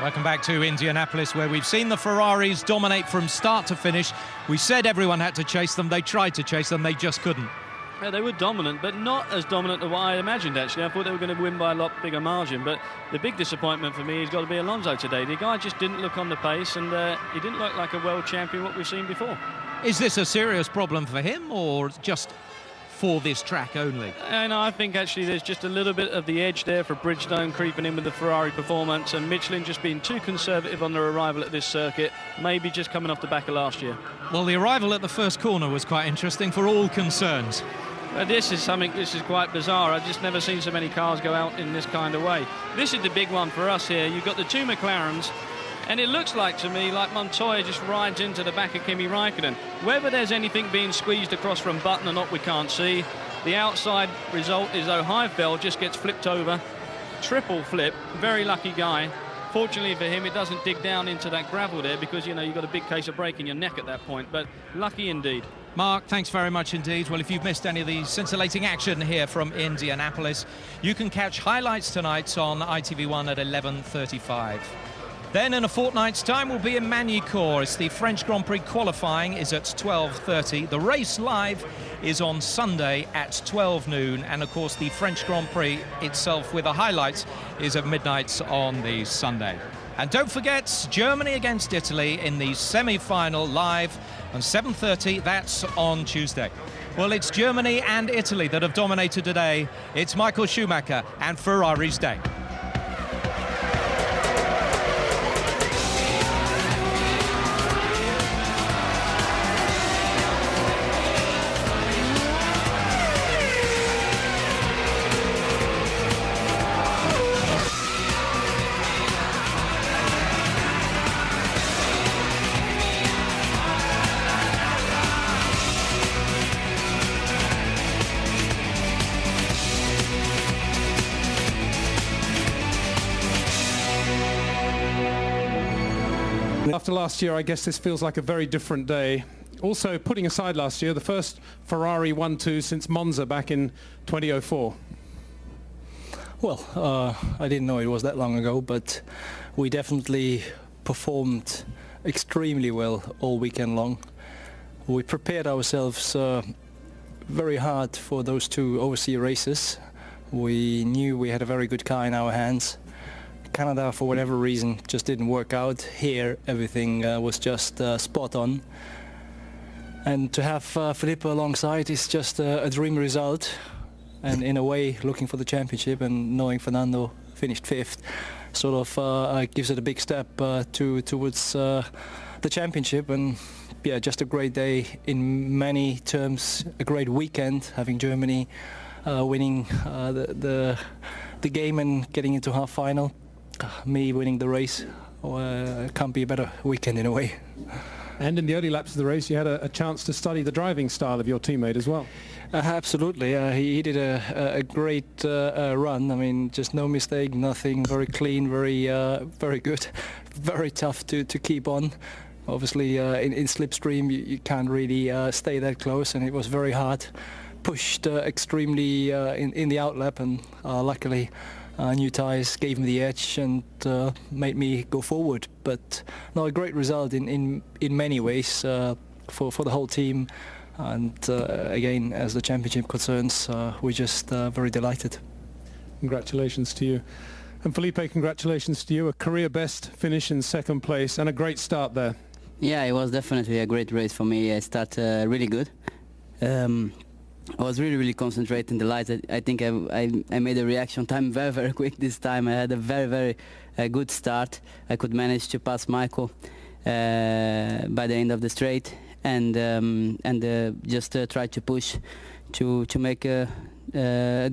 Welcome back to Indianapolis, where we've seen the Ferraris dominate from start to finish. We said everyone had to chase them. They tried to chase them. They just couldn't. Yeah, they were dominant, but not as dominant as what I imagined, actually. I thought they were going to win by a lot bigger margin, but the big disappointment for me has got to be Alonso today. The guy just didn't look on the pace, and he didn't look like a world champion, what we've seen before. Is this a serious problem for him, or just for this track only? And I think actually there's just a little bit of the edge there for Bridgestone creeping in with the Ferrari performance, and Michelin just being too conservative on their arrival at this circuit, maybe just coming off the back of last year. Well, the arrival at the first corner was quite interesting for all concerned. This is quite bizarre. I've just never seen so many cars go out in this kind of way. This is the big one for us here. You've got the two McLarens, and it looks like to me like Montoya just rides into the back of Kimi Raikkonen. Whether there's anything being squeezed across from Button or not, we can't see. The outside result is O'Heifeld just gets flipped over. Triple flip, very lucky guy. Fortunately for him, it doesn't dig down into that gravel there because, you know, you've got a big case of breaking your neck at that point, but lucky indeed. Mark, thanks very much indeed. Well, if you've missed any of the scintillating action here from Indianapolis, you can catch highlights tonight on ITV1 at 11:35. Then in a fortnight's time we'll be in Magny-Cours. It's the French Grand Prix qualifying is at 12:30. The race live is on Sunday at 12 noon. And of course the French Grand Prix itself with the highlights is at midnight on the Sunday. And don't forget Germany against Italy in the semi-final live on 7:30. That's on Tuesday. Well, it's Germany and Italy that have dominated today. It's Michael Schumacher and Ferrari's day. After last year, I guess this feels like a very different day. Also, putting aside last year, the first Ferrari 1-2 since Monza back in 2004. Well, I didn't know it was that long ago, but we definitely performed extremely well all weekend long. We prepared ourselves very hard for those two overseas races. We knew we had a very good car in our hands. Canada, for whatever reason, just didn't work out. Here, everything was just spot on. And to have Filippo alongside is just a dream result. And in a way, looking for the championship and knowing Fernando finished 5th sort of gives it a big step towards the championship. And yeah, just a great day in many terms, a great weekend, having Germany winning the game and getting into half-final. Me winning the race can't be a better weekend in a way. And in the early laps of the race, you had a chance to study the driving style of your teammate as well. Absolutely. He did a great run. I mean, just no mistake, nothing, very clean, very good, very tough to keep on. Obviously, in slipstream, you can't really stay that close, and it was very hard. Pushed extremely in the outlap, and luckily, new tyres gave me the edge and made me go forward. But no, a great result in many ways for the whole team. And again, as the championship concerns, we're just very delighted. Congratulations to you. And Felipe, congratulations to you. A career best finish in 2nd place and a great start there. Yeah, it was definitely a great race for me. I started really good. I was really concentrating the lights. I think I made a reaction time very quick this time. I had a very good start. I could manage to pass Michael by the end of the straight and just try to push to make a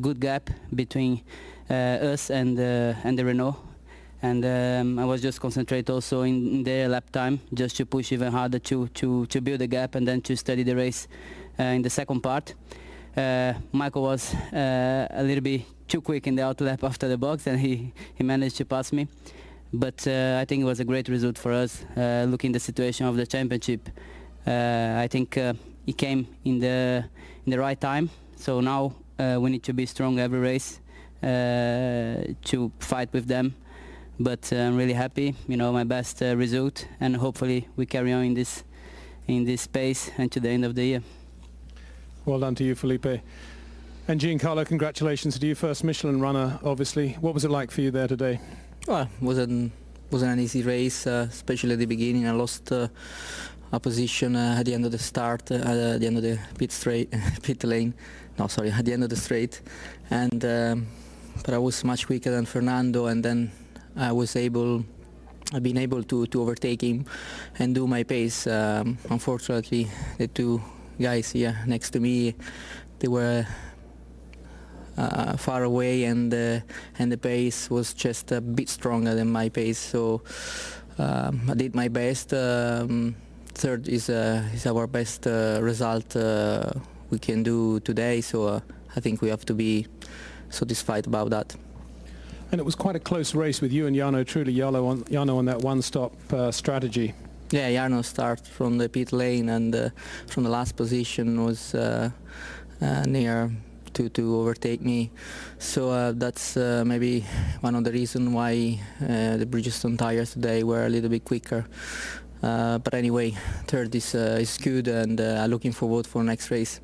good gap between us and the Renault. And I was just concentrate also in the lap time, just to push even harder to build a gap and then to study the race in the second part. Michael was a little bit too quick in the outer lap after the box, and he managed to pass me. But I think it was a great result for us. Looking at the situation of the championship, I think he came in the right time. So now we need to be strong every race to fight with them. but I'm really happy. You know, my best result, and hopefully we carry on in this pace until the end of the year. Well done to you, Felipe. And Giancarlo, congratulations to you, first Michelin runner, obviously. What was it like for you there today? Well, wasn't an easy race, especially at the beginning. I lost a position at the end of the start, at the end of the pit lane. No, sorry, at the end of the straight. And but I was much quicker than Fernando, and then I've been able to overtake him and do my pace. Unfortunately, the two guys here next to me, they were far away, and the pace was just a bit stronger than my pace. So I did my best. Third is our best result we can do today. So I think we have to be satisfied about that. And it was quite a close race with you and Jarno, truly Jarno on that one-stop strategy. Yeah, Jarno started from the pit lane, and from the last position was near to overtake me. So that's maybe one of the reasons why the Bridgestone tires today were a little bit quicker. But anyway, third is good, and I'm looking forward for next race.